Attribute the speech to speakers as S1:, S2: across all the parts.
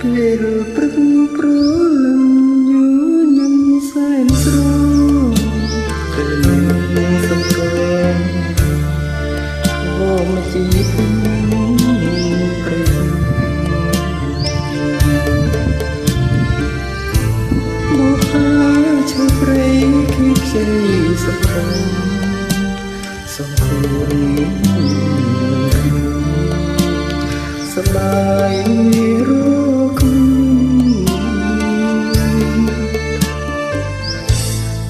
S1: ពេលព្រឹកព្រលឹមយូរញ៉ាំសែនស្រស់ពេលនឹងសំកងមកជីពេញព្រៃមកហាឈើព្រៃគឺខ្ចីសំខំសំខ្លួនសបាយរក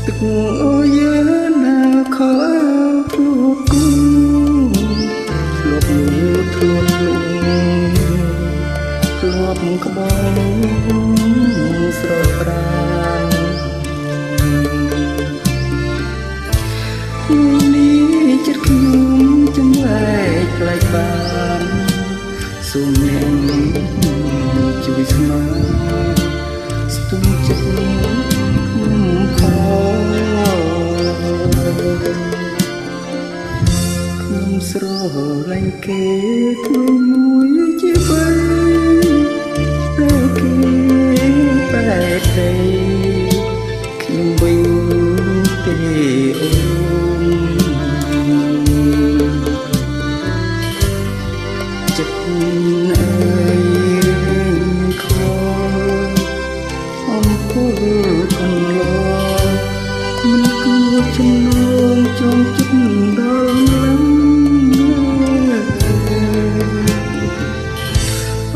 S1: ទឹកអូយាណាខោភ្លុកភ្លុកធ្លាប់លងធ្លាប់ក្បោស្រស់ស្រាយនេះចិត្តខ្ញុំចំណែកផ្លែកបានសូមអ្នកជួយស្មើស្ទុំចិត្តខ្ញុំខ្ញុំស្រឡាញ់គេធ្វើមួយជាបីតែគេបែកទេខ្ញុំវិញទេអូនចិត្តអើយខំអំពើកន្លងមិនគួរចំណងចងចិត្តដល់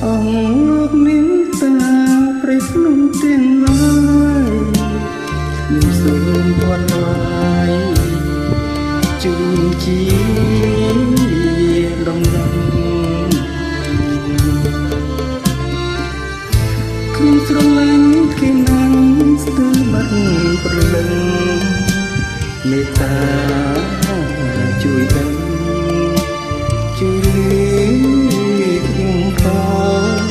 S1: អង្គលោកមានតាព្រៃភ្នំទាំងឡាយខ្ញុំសូមវត្តឡាយជូនជាដំណឹងខ្ញុំស្រឡាញ់គេណាំស្ទើរបាត់ព្រលឹងមេត្តាជួយដឹងជួយខ្ញុំផង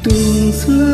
S1: ទូងស្លា